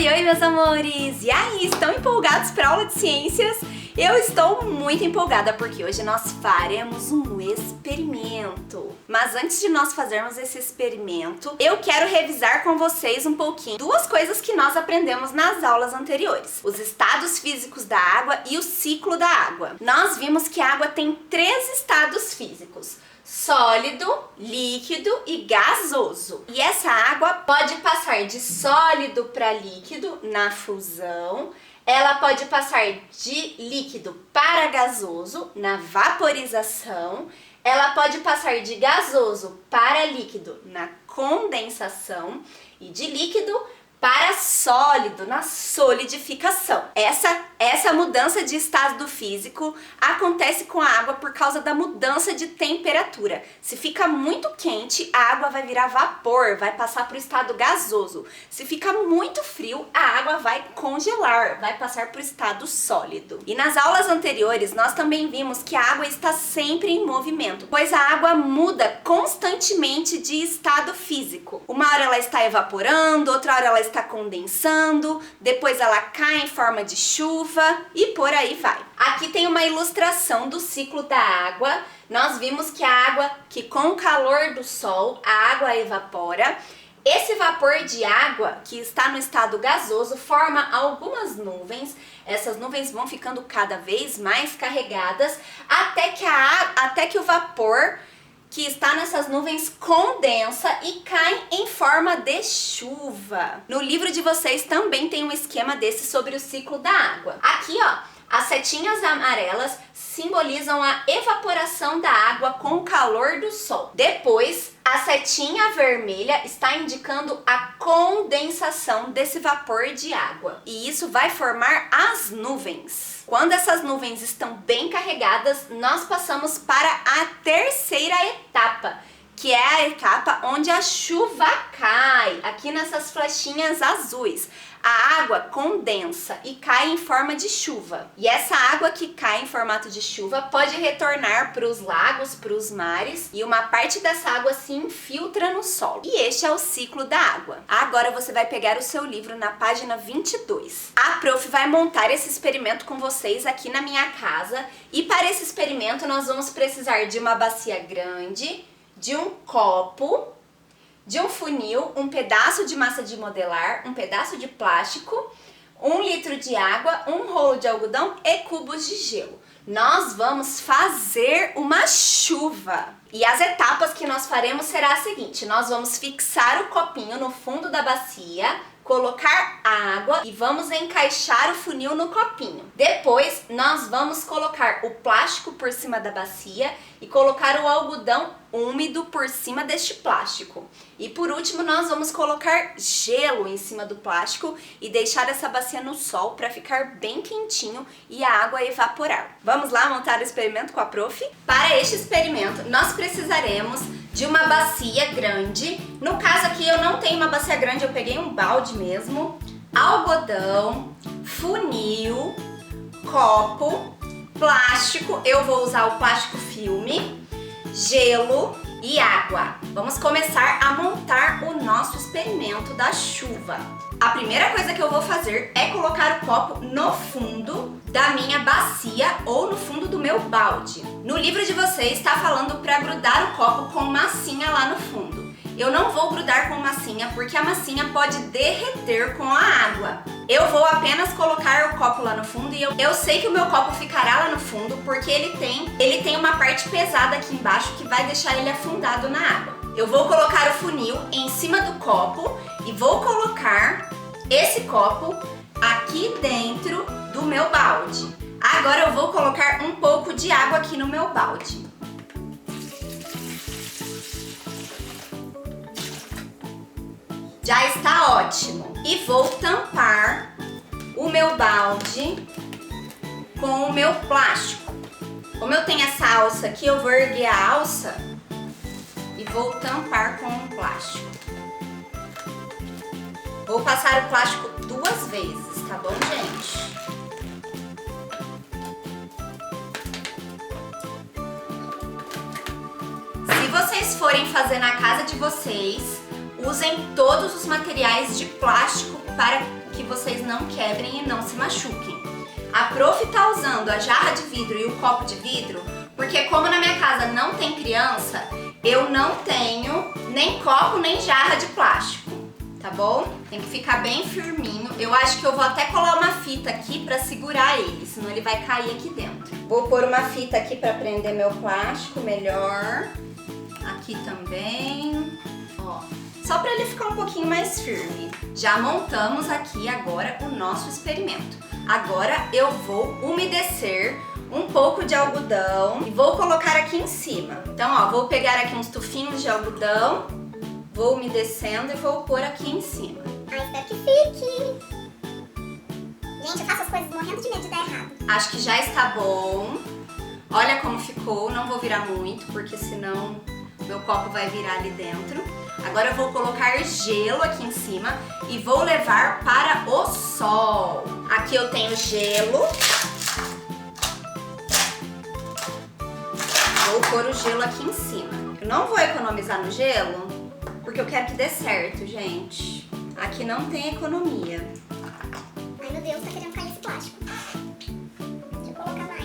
Oi, oi, meus amores! E aí, estão empolgados para a aula de ciências? Eu estou muito empolgada porque hoje nós faremos um experimento. Mas antes de nós fazermos esse experimento, eu quero revisar com vocês um pouquinho duas coisas que nós aprendemos nas aulas anteriores: os estados físicos da água e o ciclo da água. Nós vimos que a água tem 3 estados físicos: sólido, líquido e gasoso. E essa água pode passar de sólido para líquido na fusão. Ela pode passar de líquido para gasoso na vaporização. Ela pode passar de gasoso para líquido na condensação e de líquido para sólido na solidificação. Essa mudança de estado físico acontece com a água por causa da mudança de temperatura. Se fica muito quente, a água vai virar vapor, vai passar para o estado gasoso. Se fica muito frio, a água vai congelar, vai passar para o estado sólido. E nas aulas anteriores, nós também vimos que a água está sempre em movimento, pois a água muda constantemente de estado físico. Uma hora ela está evaporando, outra hora ela está condensando, depois ela cai em forma de chuva e por aí vai. Aqui tem uma ilustração do ciclo da água. Nós vimos que a água, que com o calor do sol, a água evapora. Esse vapor de água que está no estado gasoso forma algumas nuvens. Essas nuvens vão ficando cada vez mais carregadas até que o vapor que está nessas nuvens condensa e cai em forma de chuva. No livro de vocês também tem um esquema desse sobre o ciclo da água. Aqui, ó, as setinhas amarelas simbolizam a evaporação da água com o calor do sol. Depois, a setinha vermelha está indicando a condensação desse vapor de água. E isso vai formar as nuvens. Quando essas nuvens estão bem carregadas, nós passamos para a terceira etapa, que é a etapa onde a chuva cai, aqui nessas flechinhas azuis. A água condensa e cai em forma de chuva. E essa água que cai em formato de chuva pode retornar para os lagos, para os mares, e uma parte dessa água se infiltra no solo. E este é o ciclo da água. Agora você vai pegar o seu livro na página 22. A prof vai montar esse experimento com vocês aqui na minha casa. E para esse experimento nós vamos precisar de uma bacia grande, de um copo, de um funil, um pedaço de massa de modelar, um pedaço de plástico, 1 litro de água, um rolo de algodão e cubos de gelo. Nós vamos fazer uma chuva. E as etapas que nós faremos será a seguinte: nós vamos fixar o copinho no fundo da bacia, colocar água e vamos encaixar o funil no copinho. Depois, nós vamos colocar o plástico por cima da bacia e colocar o algodão úmido por cima deste plástico. E por último, nós vamos colocar gelo em cima do plástico e deixar essa bacia no sol para ficar bem quentinho e a água evaporar. Vamos lá montar o experimento com a prof? Para este experimento, nós precisaremos de uma bacia grande. No caso aqui eu não tenho uma bacia grande, eu peguei um balde mesmo, algodão, funil, copo, plástico, eu vou usar o plástico filme, gelo e água. Vamos começar a montar o nosso experimento da chuva. A primeira coisa que eu vou fazer é colocar o copo no fundo da minha bacia ou no fundo do meu balde. No livro de vocês está falando para grudar o copo com massinha lá no fundo. Eu não vou grudar com massinha porque a massinha pode derreter com a água. Eu vou apenas colocar o copo lá no fundo e eu sei que o meu copo ficará lá no fundo porque ele tem uma parte pesada aqui embaixo que vai deixar ele afundado na água. Eu vou colocar o funil em cima do copo e vou colocar esse copo aqui dentro do meu balde. Agora eu vou colocar um pouco de água aqui no meu balde. Já está ótimo. E vou tampar o meu balde com o meu plástico. Como eu tenho essa alça aqui, eu vou erguer a alça e vou tampar com o plástico. Vou passar o plástico 2 vezes, tá bom, gente? Se vocês forem fazer na casa de vocês, usem todos os materiais de plástico para que vocês não quebrem e não se machuquem. A prof tá usando a jarra de vidro e o copo de vidro porque como na minha casa não tem criança, eu não tenho nem copo nem jarra de plástico, tá bom? Tem que ficar bem firminho. Eu acho que eu vou até colar uma fita aqui pra segurar ele, senão ele vai cair aqui dentro. Vou pôr uma fita aqui pra prender meu plástico melhor. Aqui também, ó. Só pra ele ficar um pouquinho mais firme. Já montamos aqui agora o nosso experimento. Agora eu vou umedecer um pouco de algodão e vou colocar aqui em cima. Então, ó, vou pegar aqui uns tufinhos de algodão, vou umedecendo e vou pôr aqui em cima. Espero que fique. Gente, eu faço as coisas morrendo de medo de dar errado. Acho que já está bom. Olha como ficou, não vou virar muito, porque senão meu copo vai virar ali dentro. Agora eu vou colocar gelo aqui em cima e vou levar para o sol. Aqui eu tenho gelo. Vou pôr o gelo aqui em cima. Eu não vou economizar no gelo, porque eu quero que dê certo, gente. Aqui não tem economia. Ai, meu Deus, tá querendo cair esse plástico. Deixa eu colocar mais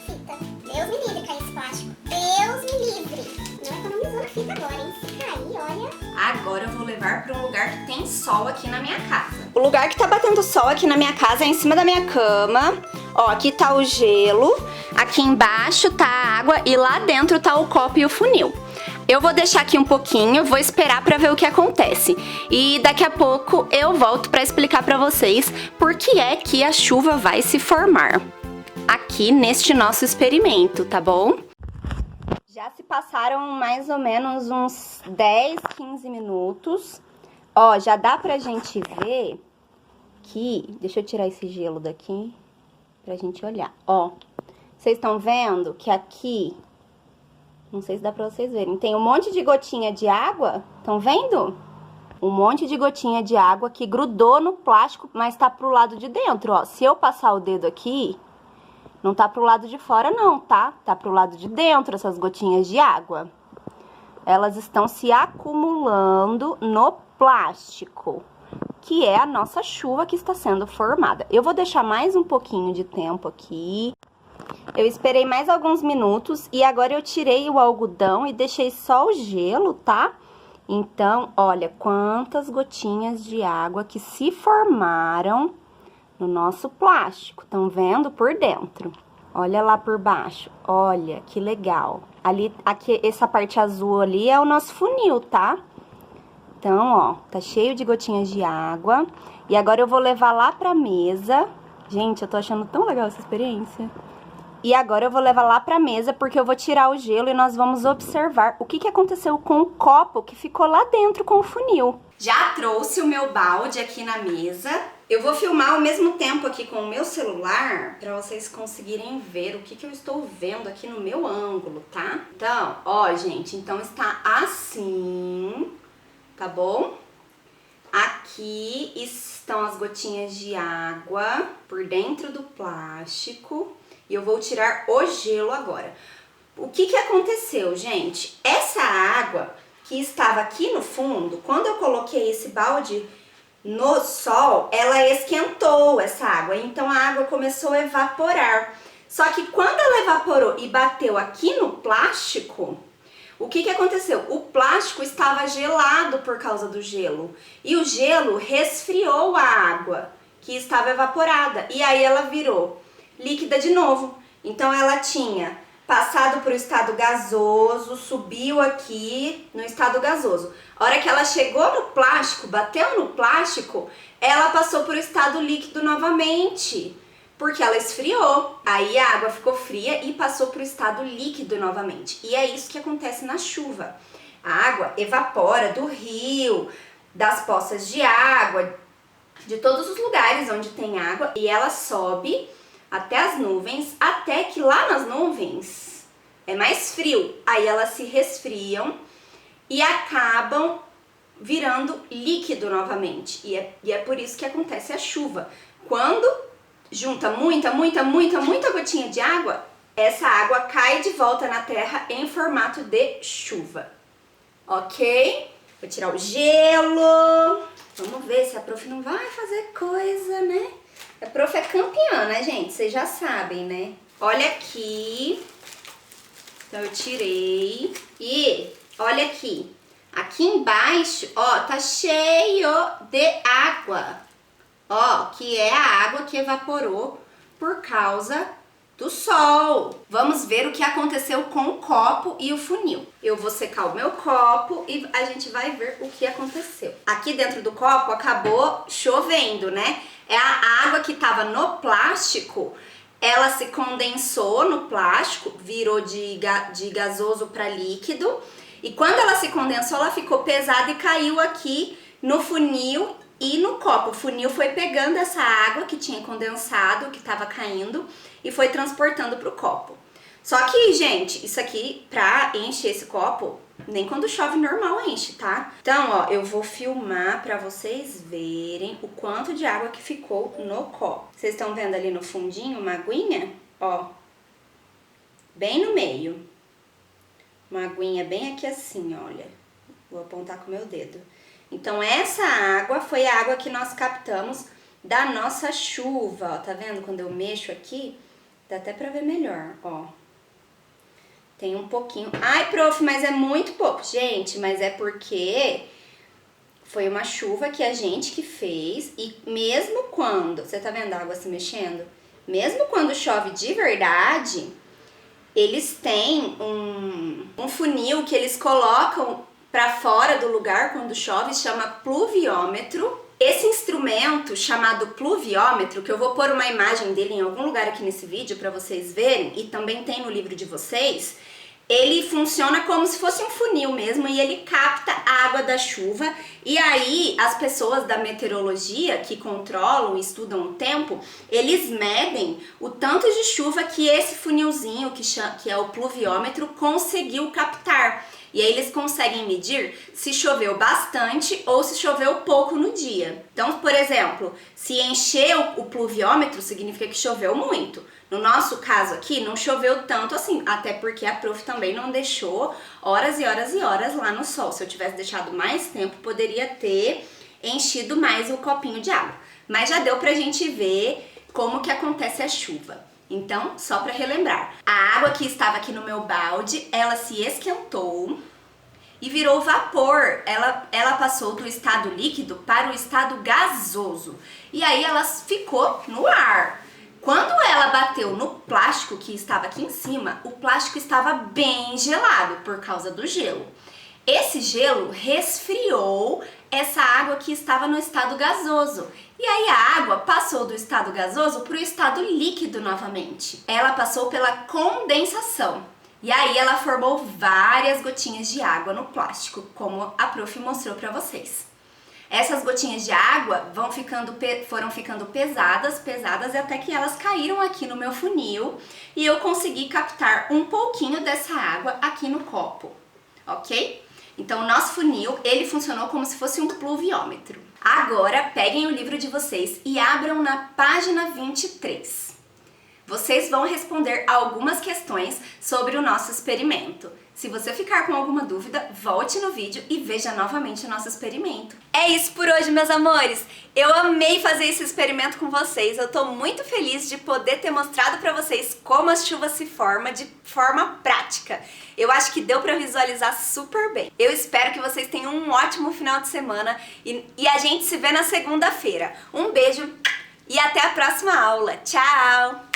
fita. Deus me livre cair esse plástico. Deus me livre. Não economizou na fita agora, hein? Se cair, olha. Agora eu vou levar para um lugar que tem sol aqui na minha casa. O lugar que tá batendo sol aqui na minha casa é em cima da minha cama. Ó, aqui tá o gelo, aqui embaixo tá a água e lá dentro tá o copo e o funil. Eu vou deixar aqui um pouquinho, vou esperar pra ver o que acontece. E daqui a pouco eu volto pra explicar pra vocês por que é que a chuva vai se formar aqui neste nosso experimento, tá bom? Já se passaram mais ou menos uns 10, 15 minutos. Ó, já dá pra gente ver que... Deixa eu tirar esse gelo daqui pra gente olhar. Ó, vocês estão vendo que aqui... Não sei se dá pra vocês verem. Tem um monte de gotinha de água. Estão vendo? Um monte de gotinha de água que grudou no plástico, mas tá pro lado de dentro, ó. Se eu passar o dedo aqui... Não tá pro lado de fora não, tá? Tá pro lado de dentro essas gotinhas de água. Elas estão se acumulando no plástico, que é a nossa chuva que está sendo formada. Eu vou deixar mais um pouquinho de tempo aqui. Eu esperei mais alguns minutos e agora eu tirei o algodão e deixei só o gelo, tá? Então, olha quantas gotinhas de água que se formaram no nosso plástico, estão vendo por dentro? Olha lá por baixo, olha que legal. Ali, aqui, essa parte azul ali é o nosso funil, tá? Então, ó, tá cheio de gotinhas de água. E agora eu vou levar lá pra mesa. Gente, eu tô achando tão legal essa experiência. E agora eu vou levar lá pra mesa porque eu vou tirar o gelo e nós vamos observar o que que aconteceu com o copo que ficou lá dentro com o funil. Já trouxe o meu balde aqui na mesa. Eu vou filmar ao mesmo tempo aqui com o meu celular pra vocês conseguirem ver o que que eu estou vendo aqui no meu ângulo, tá? Então, ó, gente, então está assim, tá bom? Aqui estão as gotinhas de água por dentro do plástico. E eu vou tirar o gelo agora. O que que aconteceu, gente? Essa água que estava aqui no fundo, quando eu coloquei esse balde no sol, ela esquentou essa água. Então a água começou a evaporar. Só que quando ela evaporou e bateu aqui no plástico, o que que aconteceu? O plástico estava gelado por causa do gelo. E o gelo resfriou a água que estava evaporada. E aí ela virou líquida de novo. Então ela tinha passado para o estado gasoso, subiu aqui no estado gasoso. A hora que ela chegou no plástico, bateu no plástico, ela passou para o estado líquido novamente, porque ela esfriou. Aí a água ficou fria e passou para o estado líquido novamente. E é isso que acontece na chuva. A água evapora do rio, das poças de água, de todos os lugares onde tem água, e ela sobe até as nuvens, até que lá nas nuvens é mais frio. Aí elas se resfriam e acabam virando líquido novamente. E é por isso que acontece a chuva. Quando junta muita gotinha de água, essa água cai de volta na terra em formato de chuva. Ok? Vou tirar o gelo. Vamos ver se a prof não vai fazer coisa, né? A prof é campeã, né, gente? Vocês já sabem, né? Olha aqui. Então eu tirei. E olha aqui. Aqui embaixo, ó, tá cheio de água. Ó, que é a água que evaporou por causa do sol. Vamos ver o que aconteceu com o copo e o funil. Eu vou secar o meu copo e a gente vai ver o que aconteceu. Aqui dentro do copo acabou chovendo, né? É a água que tava no plástico, ela se condensou no plástico, virou de gasoso para líquido. E quando ela se condensou, ela ficou pesada e caiu aqui no funil e no copo. O funil foi pegando essa água que tinha condensado, que estava caindo, e foi transportando para o copo. Só que, gente, isso aqui, pra encher esse copo, nem quando chove normal enche, tá? Então, ó, eu vou filmar pra vocês verem o quanto de água que ficou no copo. Vocês estão vendo ali no fundinho uma aguinha? Ó, bem no meio. Uma aguinha bem aqui assim, olha. Vou apontar com o meu dedo. Então, essa água foi a água que nós captamos da nossa chuva, ó. Tá vendo? Quando eu mexo aqui, dá até pra ver melhor, ó. Tem um pouquinho. Ai, prof, mas é muito pouco. Gente, mas é porque foi uma chuva que a gente que fez. E mesmo quando... Você tá vendo a água se mexendo? Mesmo quando chove de verdade, eles têm um funil que eles colocam pra fora do lugar quando chove, chama pluviômetro. Esse instrumento chamado pluviômetro, que eu vou pôr uma imagem dele em algum lugar aqui nesse vídeo para vocês verem, e também tem no livro de vocês, ele funciona como se fosse um funil mesmo e ele capta a água da chuva. E aí as pessoas da meteorologia que controlam e estudam o tempo, eles medem o tanto de chuva que esse funilzinho, que é o pluviômetro, conseguiu captar. E aí eles conseguem medir se choveu bastante ou se choveu pouco no dia. Então, por exemplo, se encheu o pluviômetro, significa que choveu muito. No nosso caso aqui, não choveu tanto assim, até porque a prof também não deixou horas e horas e horas lá no sol. Se eu tivesse deixado mais tempo, poderia ter enchido mais o copinho de água. Mas já deu pra gente ver como que acontece a chuva. Então, só para relembrar, a água que estava aqui no meu balde, ela se esquentou e virou vapor. Ela passou do estado líquido para o estado gasoso. E aí ela ficou no ar. Quando ela bateu no plástico que estava aqui em cima, o plástico estava bem gelado por causa do gelo. Esse gelo resfriou essa água que estava no estado gasoso. E aí a água passou do estado gasoso para o estado líquido novamente. Ela passou pela condensação. E aí ela formou várias gotinhas de água no plástico, como a prof mostrou para vocês. Essas gotinhas de água foram ficando pesadas e até que elas caíram aqui no meu funil e eu consegui captar um pouquinho dessa água aqui no copo, ok? Então o nosso funil, ele funcionou como se fosse um pluviômetro. Agora peguem o livro de vocês e abram na página 23. Vocês vão responder algumas questões sobre o nosso experimento. Se você ficar com alguma dúvida, volte no vídeo e veja novamente o nosso experimento. É isso por hoje, meus amores! Eu amei fazer esse experimento com vocês. Eu tô muito feliz de poder ter mostrado pra vocês como a chuva se forma de forma prática. Eu acho que deu pra visualizar super bem. Eu espero que vocês tenham um ótimo final de semana e a gente se vê na segunda-feira. Um beijo e até a próxima aula. Tchau!